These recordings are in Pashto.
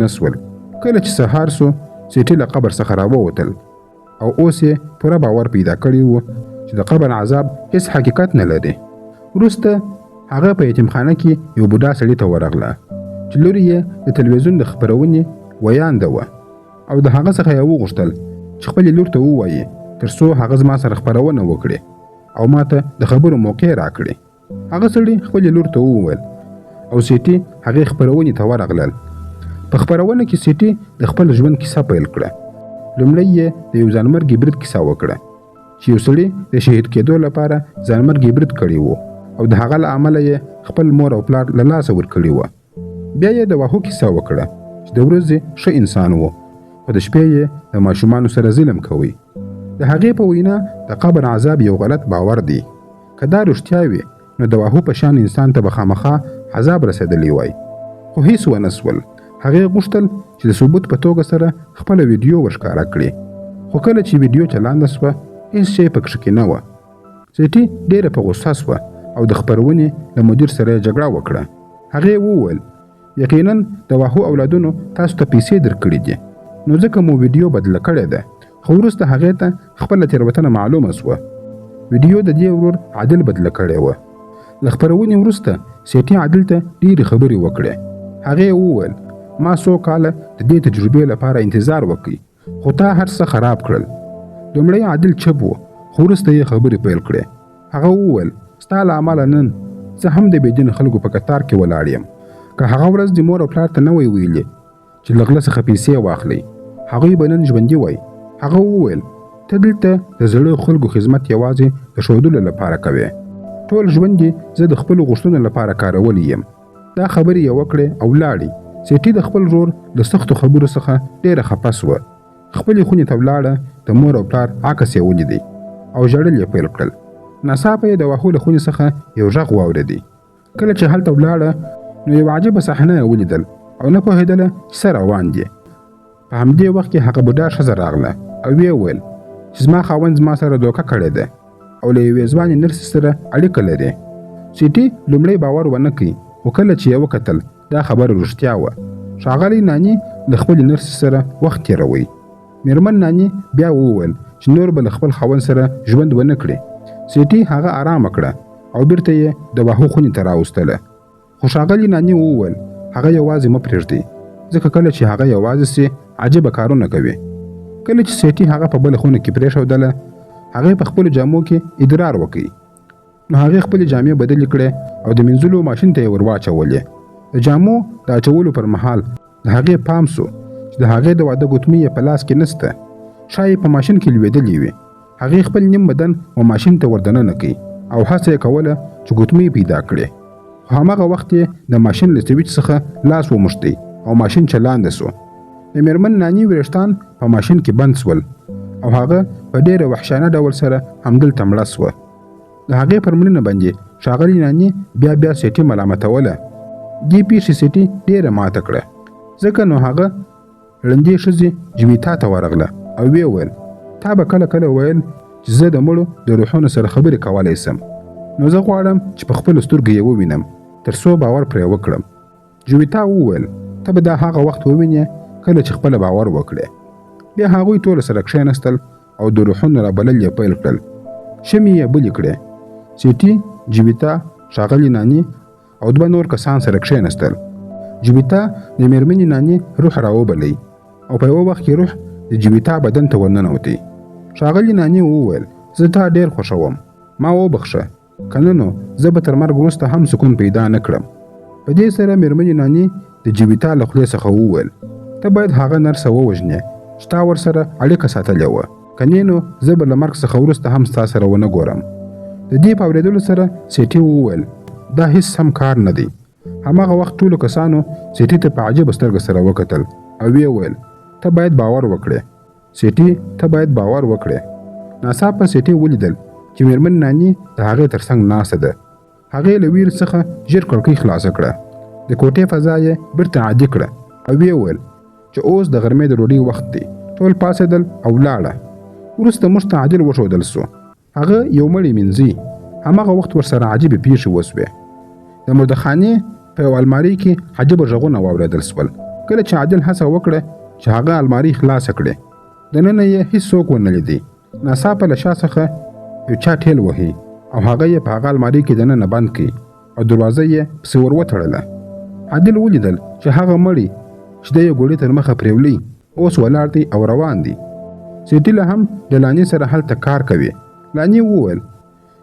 ونه سول. کله چې سهار سو سیټي له قبر څخه راووتل او اوس یې پوره باور پیدا کړی و چې د قبر عذاب هیڅ حقیقت نه لري. وروسته هغه په یتیمخانه کې یو بوډا سړي ته ورغله چې لور یې د تلویزیون د خپرونې ویانده وه او د هغه څخه یې وغوښتل چې خپلې لور ته ووایي تر څو هغه زما سره خپرونه وکړي او ماته د خبرو موقع راکړي. هغه سړي خپلې لور ته وویل او سیټي هغې خپرونې ته ورغلل. په خپرونه کې سیټي د خپل ژوند کیسه پیل کړه. لومړی یې د یو ځانمرګي برید کیسه وکړه چې یو سړي د شهید کېدو لپاره ځانمرګي برید کړی و او د هغه له امله یې خپل مور او پلار له لاسه ورکړي وه. بیا یې د واښو کیسه وکړه چې د ورځې ښه انسان و خو د شپې یې د ماشومانو سره ظلم کوي. د هغې په وینا د قبر عذاب یو غلط باور دی. که دا رښتیا وي نو د واښو په شان انسان ته به خامخا عذاب رسېدلی وای. خو هیڅ ونه سول. هغې غوښتل چې د ثبوت په توګه سره خپله ویډیو ورښکاره کړي. خو کله چې ویډیو چلانده سوه هیڅ شی پکښې کې نه وه. سیټي ډېره په غوسه سوه او د خپرونې له مدیر سره یې جګړه وکړه. هغې وویل یقینا د واښو اولادونو تاسو ته پیسې درکړي دي نو ځکه مو ویډیو بدله کړې ده. خو وروسته هغې ته خپله تېروتنه معلومه سوه. ویډیو د دې ورور عادل بدله کړې وه. له خپرونې وروسته سیټي عادل ته ډېرې خبرې وکړې. هغې وویل ما څو کاله د دې تجربې لپاره انتظار وکړي خو تا هر څه خراب کړل. لومړی عادل چپ و خو وروسته یې خبرې پیل کړې. هغه وویل ستا له امله نن زه هم د بېدینو خلکو په کتار کې ولاړ یم. که هغه ورځ د مور او پلار ته نه وی ویلې چې له غله څخه پیسې واخلئ هغوی به نن ژوندي وای. هغه وویل ته دلته د زړو خلکو خدمت یوازې د ښودلو لپاره کوې. ټول ژوند یې زه د خپلو غوښتنو لپاره کارولی یم. دا خبرې یې وکړې او لاړې. سیټي د خپل ورور د سختو خبرو څخه ډېره خفه سوه. خپلې خونې ته ولاړه. د مور او پلار عکس یې ولیدی او ژړل یې پیل کړل. ناڅاپه یې د واښو له خونې څخه یو غږ واورېدی. کله چې هلته ولاړه نو یو عجیبه صحنه یې ولیدل او نه پوهېدله چې څه روان دي. په همدې وخت کې هغه بوډا ښځه راغله او ویې ویل چې زما خاوند زما سره دوکه کړې ده او له یوې ځوانې نرسې سره اړیکه لري. سیټي لومړی باور ونه کړي خو کله چې یې وکتل دا خبره رښتیا وه. ښاغلی ناني له خپلې نرسې سره وخت تېروي. میرمن ناني بیا وویل چې نور به له خپل خاوند سره ژوند ونه کړي. سیټي هغه آرامه کړه او بیرته یې د واښو خونې ته راوستله. خو ښاغلي ناني وویل هغه یوازې مه پرېږدئ ځکه کله چې هغه یوازې سي عجیبه کارونه کوي. کله چې سیټي هغه په بله خونه کې پرېښودله هغې په خپلو جامو کې ادرار وکړي نو هغې خپلې جامې بدلې کړې او د مینځلو ماشین ته یې ور واچولې. د جامو د اچولو پر مهال د هغې پام سو چې د هغې د واده ګوتمۍ یې په لاس کې نسته. ښایي په ماشین کې لوېدلې وي. هغې خپل نیم بدن و ماشین ته ور دننه کړي او هڅه یې کوله چې ګوتمۍ پیدا کړي. خو هماغه وخت یې د ماشین له سویچ څخه لاس وموښتی او ماشین چلانده سو. د میرمن ناني وریښتان په ماشین کې بند سول او هغه په ډېره وحشانه ډول سره همدلته مړه سوه. د هغې پر مړینه باندې ښاغلي ناني بیا بیا سیټي ملامتوله. دې پیښې سیټي ډېره ماته کړه. ځکه نو هغه ړندې ښځې جویتا ته ورغله او ویې ویل تا به کله کله ویل چې زه د مړو د روحونو سره خبرې کولی سم نو زه غواړم چې په خپلو سترګو یې ووینم تر څو باور پرې وکړم. جویتا وویل ته به دا هغه وخت ووینې کله چې خپله باور وکړې. بیا هغوی ټول سره کښېنستل او د روحونو رابلل یې پیل کړل. شمې یې بلې کړې. سیټي، جویتا، ښاغلي ناني او دوه نور کسان سره کښېنستل. جویتا د میرمنې ناني روح راوبلی او په یوه وخت کې روح د جویتا بدن ته ورننوتی. ښاغلي ناني وویل زه تا ډېر خوښوم ما وبخښه که نه نو زه به تر مرګ وروسته هم سکون پیدا نه کړم. په دې سره میرمنې ناني د جویتا له خولې څخه وویل ته باید هغه نرسه ووژنې چې تا ورسره اړیکه ساتلې وه که نه نو زه به له مرګ څخه وروسته هم ستا سره ونه ګورم. د دې په اورېدلو سره سیټي وویل دا هیڅ هم کار نه دی. هماغه وخت ټولو کسانو سیټي ته په عجیبه سترګه سره وکتل او ویې ویل ته باید باور وکړې سیټي، ته باید باور وکړې. ناڅاپه سیټي ولیدل چې میرمن ناني د هغې تر څنګ ناسته ده. هغې له ویر څخه ژر کړکۍ خلاصه کړه. د کوټې فضا یې بیرته عادي کړه او ویې ویل چې اوس د غرمې د ډوډۍ وخت دی. ټول پاڅېدل او ولاړه. وروسته موږ ته عادل وښودل سو. هغه یو مړی مینځي. هماغه وخت ورسره عجیبې پیښې وسوې. د مردخانې په یو المارۍ کې عجیبه غږونه واورېدل سول کله چې عادل هڅه وکړه چې هغه المارۍ خلاصه کړي، دننه یې هیڅوک ونه لیدي. ناڅاپه له شا څخه یو چا ټیل وهي او هغه یې په هغه المارۍ کې دننه بند کړي او دروازه یې پسې ور وتړله. عادل ولیدل چې هغه مړی چې د یو ګوړي تر مخه پرېولی اوس ولاړ دی او روان دی. سیټیله هم د لاني سره هلته کار کوي. لاني وویل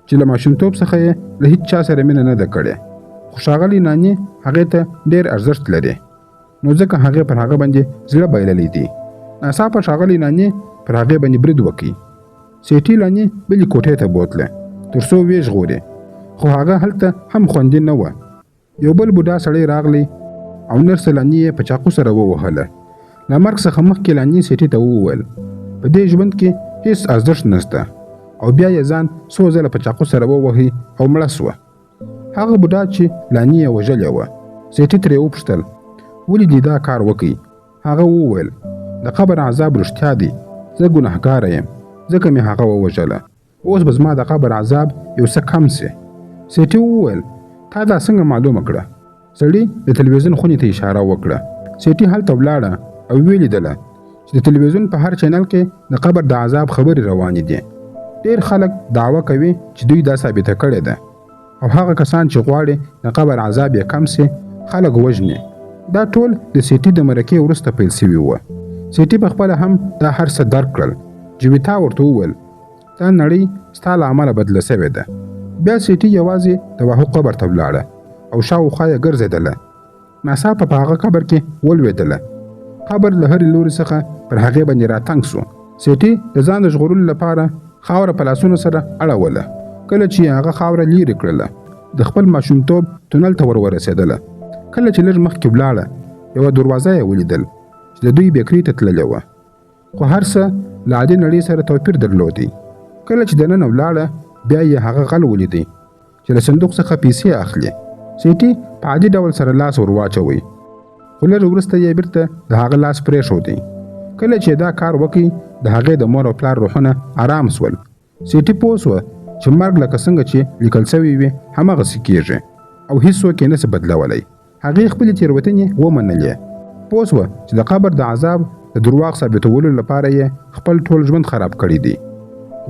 چې له ماشومتوب څخه یې له هیڅ چا سره مینه نه ده کړې، خو ښاغلي ناني هغې ته ډېر ارزښت لري، نو ځکه هغې پر هغه باندې زړه بایللی دی. ناڅاپه ښاغلي ناني پر هغې باندې برید وکړي. سیټي لاني بلې کوټې ته بوتله تر څو ویې ژغوري، خو هغه هلته هم خوندي نه وه. یو بل بوډا سړی راغلی او نرس لاني یې په چاقو سره ووهله. له مرګ څخه مخکې لاني سیټي ته وویل په دې ژوند کې هیڅ ارزښت نشته، او بیا یې ځان څو ځله په چاقو سره ووهي او مړه سوه. هغه بوډا چې لاني یې وژلې وه، سیټي ترې وپوښتل ولې دې دا کار وکړي؟ هغه وویل د قبر عذاب رښتیا دی، زه ګنهګاره یم، ځکه مې هغه ووژله. اوس به زما د قبر عذاب یو څه کم سي. سیټي وویل تا دا څنګه معلومه کړه؟ سړي د تلویزیون خونې ته اشاره وکړه. سیټي هلته ولاړه او ویې لیدله چې د تلویزیون په هر چینل کې د قبر د عذاب خبرې روانې دي. ډېر خلک دعوه کوي چې دوی دا ثابته کړې ده، او هغه کسان چې غواړي د قبر عذاب یې کم سي خلک وژني. دا ټول د سیټي د مرکې وروسته پیل سوي وه. سیټي پخپله هم دا هر څه درک کړل. جویتا ورته وویل دا نړۍ ستا له امله بدله سوې ده. بیا سیټي یوازې د واهو قبر ته ولاړه او شاوخوا یې ګرځېدله. ناڅاپه په هغه قبر کې ولوېدله. قبر له هرې لوري څخه پر هغې باندې راتنګ سو. سیټي د ځان د ژغورلو لپاره خاوره په لاسونو سره اړوله. کله چې هغه خاوره لیرې کړله د خپل ماشومتوب تونل ته ورسېدله. کله چې لږ مخکې ولاړه یوه دروازه یې ولیدل چې د دوی بیکري ته تللې وه، خو هر څه له عادي نړۍ سره توپیر درلودی. کله چې دننه ولاړه بیا یې هغه غل ولیدی چې له صندوق څخه پیسې اخلي. سیټي په عادي ډول سره لاس ور واچوي، خو لږ وروسته یې بیرته د هغه لاس پرېښودی. کله چې دا کار وکړي د هغې د مور او پلار روحونه آرام سول. سیټي پوه سوه چې مرګ لکه څنګه چې لیکل سوی وي هماغسې کېږي او هیڅوک یې نسي بدلولی. هغې خپلې تېروتنې ومنلې. پوه سوه چې د قبر د عذاب د درواغ ثابتولو لپاره یې خپل ټول ژوند خراب کړی دی.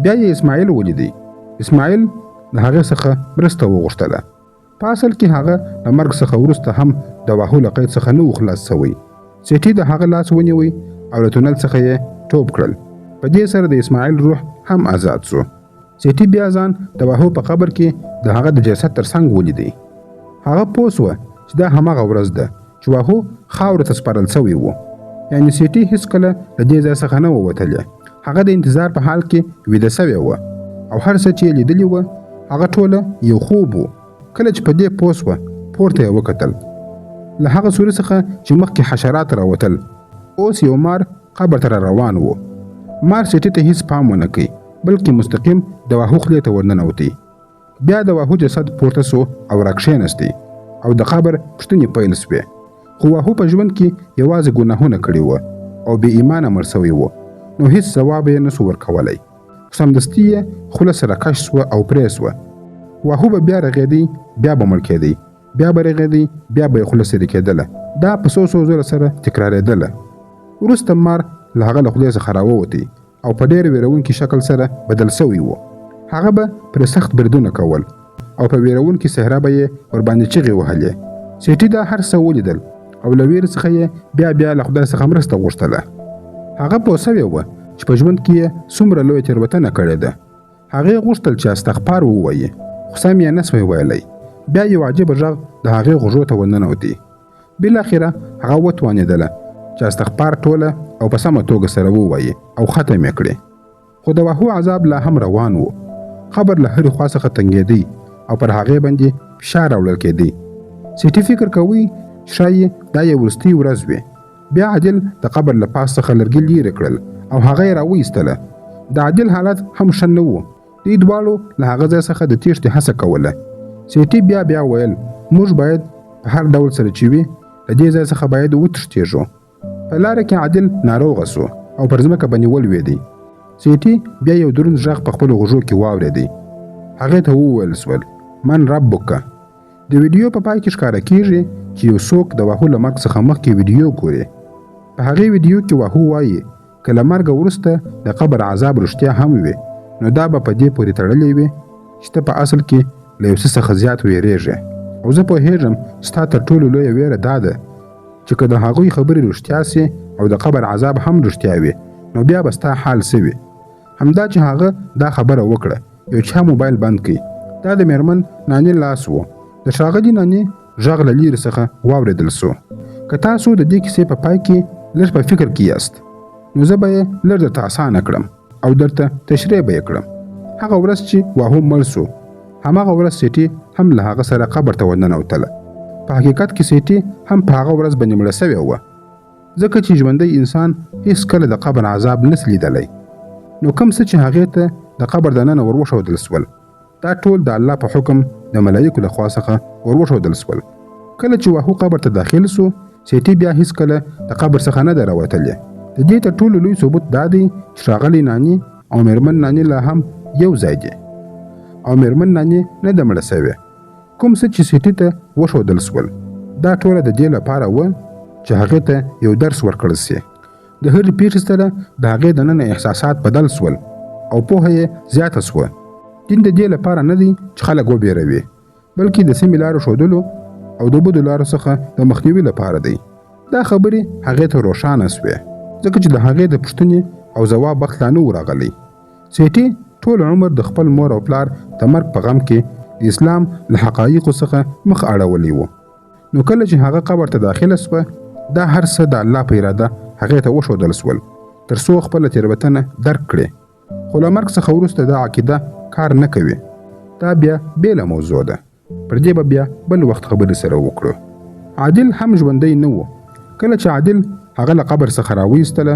بیا یې اسماعیل ولیدی. اسماعیل د هغې څخه مرسته وغوښتله. په اصل کې هغه د مرګ څخه وروسته هم د واهو له قید څخه نه و خلاص سوی. سیټي د هغه لاس ونیوی او له تونل څخه یې ټوپ کړل. په دې سره د اسماعیل روح هم آزاد سو. سیټي بیا ځان د واهو په قبر کې د هغه د جسد تر څنګ ولیدی. هغه پوه سوه چې دا هماغه ورځ ده چې واهو خاورو ته سپارل سوی و. یعنې سیټي هیڅکله له دې ځای څخه نه ووتلی. هغه د انتظار په حال کې ویده سوی وه او هر څه چې یې لیدلي وه هغه ټوله یو خوب و. کله چې په دې پوه سوه پورته یې وکتل. له هغه سوري څخه چې مخکې حشرات راوتل اوس یو مار قبر ته روان و. مار سیټي ته هیڅ پام ونه کوي بلکې مستقیم د واهو خولې ته ورننوتی. بیا د واهو جسد پورته سو او راکښېنستی او د قبر پوښتنې پیل سوې. خو واهو په ژوند کې یوازې ګناهونه کړي وه او بې ایمانه مړ سوی و، نو هیڅ ځواب یې نسو ورکولی. خو سمدستي یې خوله سره کش سوه او پرې سوه. واهو به بیا رغېدی، بیا به مړ کېدی، بیا به رغېدی، بیا به یې خوله سرې کېدله. دا په څو ځله سره تکرارېدله. وروسته مار له هغه له خولې څخه راووتی او په ډېر ویرونکي شکل سره بدل سوی و. هغه به پرې سخت بریدونه کول او په ویرونکي صحرا به یې ورباندې چغې وهلې. سیټي دا هر څه ولیدل او له ویرې څخه یې بیا له خدای څخه مرسته غوښتله. هغه پوه سوې وه چې په ژوند کې یې څومره لویه تېروتنه کړې ده. هغې غوښتل چې استغفار ووایي، خو سم یې نه سوی ویلی. بیا یو عجیبه غږ د هغې غوږو ته ورننوتی. بالاخره هغه وتوانېدله چې استغفار ټوله او په سمه توګه سره ووایي او ختم یې کړي. خو د واهو عذاب لا هم روان و. قبر له هرې خوا څخه تنګېدی او پر هغې باندې فشار راوړل کېدی. سیټي فکر کوي چې ښایي دا یې وروستۍ ورځ وي. بیا عادل د قبر له پاس څخه لرګي لیرې کړل او هغه یې راویستله. د عادل حالت هم ښه نه و. دوی دواړو له هغه ځای څخه د تېښتې هڅه کوله. سیټي بیا ویل موږ باید په هر ډول سره چې وي له دې ځای څخه باید وتښتېږو. په لاره کې عادل ناروغه سو او پر ځمکه باندې ولوېدی. سیټي بیا یو دروند غږ په خپلو غوږو کې واورېدی. هغې ته وویل سول من ربک. د ویډیو په پای کې ښکاره کیږي چې یو څوک د واهو له مرګ څخه مخکې ویډیو ګوري. په هغې ویډیو کې واهو وایي که له مرګه وروسته د قبر عذاب رښتیا هم وي نو دا به په دې پورې تړلی وي چې ته په اصل کې له یو څه څخه زیات ویریږې. او زه پوهېږم ستا تر ټولو لویه ویره دا ده چې که د هغوی خبرې رښتیا سي او د قبر عذاب هم رښتیا وي نو بیا به ستا حال څه وي. همدا چې هغه دا خبره وکړه یو چا موبایل بند کړي. دا د میرمن نانې لاس و. د ښاغلي نانې غږ له لیرې څخه واورېدل سو. که تاسو د دې کیسې په پای کې لږ په فکر کې یاست نو زه به یې لږ درته اسانه کړم او درته تشریح به یې کړم. هغه ورځ چې واهو مړ سو هماغه ورځ سیټي هم له هغه سره قبر ته ورننوتله. په حقیقت کې سیټي هم په هغه ورځ باندې مړه سوې وه ځکه چې ژوندی انسان هیڅکله د قبر عذاب نس لیدلی. نو کوم څه چې هغې ته د قبر دننه ور وښودل سول دا ټول د الله په حکم د ملایکو له خوا څخه ور وښودل سول. کله چې واهو قبر ته داخل سو سیټي بیا هیڅکله د قبر څخه نه ده راوتلې. د دې تر ټولو لوی ثبوت دا دی چې ښاغلي نانې او میرمن نانې لا هم یو ځای دي او میرمن نانې نه ده مړه سوې. کوم څه چې سیټي ته وښودل سول دا ټوله د دې لپاره وه چې هغې ته یو درس ورکړل سي. د هرې پیښې سره د هغې دننه احساسات بدل سول او پوهه یې زیاته سوه. دین د دې لپاره نه دی چې خلک وبېروي بلکې د سمې لارو ښودلو او د بدو لارو څخه د مخنیوي لپاره دی. دا خبرې هغې ته روښانه سوې ځکه چې د هغې د پوښتنې او ځواب وخت لا نه و راغلی. سیټي ټول عمر د خپل مور او پلار د مرګ په غم کې د اسلام له حقایقو څخه مخ اړولی و. نو کله چې هغه قبر ته داخله سوه دا هر څه د الله په اراده هغې ته وښودل سول تر څو خپله تېروتنه درک کړي. خو له مرګ څخه وروسته دا عقیده کار نه کوي. دا بیا بېله موضوع ده. پر دې به بیا بل وخت خبرې سره وکړو. عادل هم ژوندی نه و. کله چې عادل هغه له قبر څخه راویستله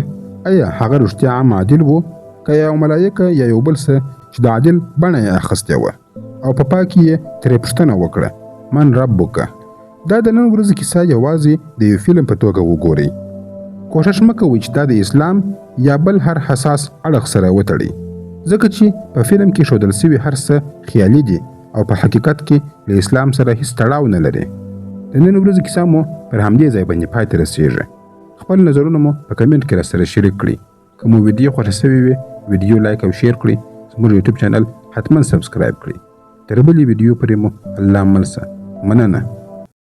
ایا هغه رښتیا هم عادل و که یو ملایکه یا یو بل څه چې د عادل بڼه یې اخیستې وه او په پای کې یې ترې پوښتنه وکړه من ربک. دا د نن ورځې کیسه یوازې د یو فلم په توګه وګورئ. کوښښ مه کوئ چې دا د اسلام یا بل هر حساس اړخ سره وتړئ ځکه چې په فلم کې ښودل سوي هر څه خیالي دي او په حقیقت کې له اسلام سره هیڅ تړاو نه لري. د نن ورځې کیسه مو پر همدې ځای باندې پای ته رسېږي. خپل نظرونه مو په کمنټ کې راسره شریک کړئ. که مو ویډیو خوښه سوې وي ویډیو لایک او شیر کړئ. زموږ یوټیوب چینل حتما سبسکرایب کړئ. تر بلې ویډیو پورې مو الله مل شه. مننه.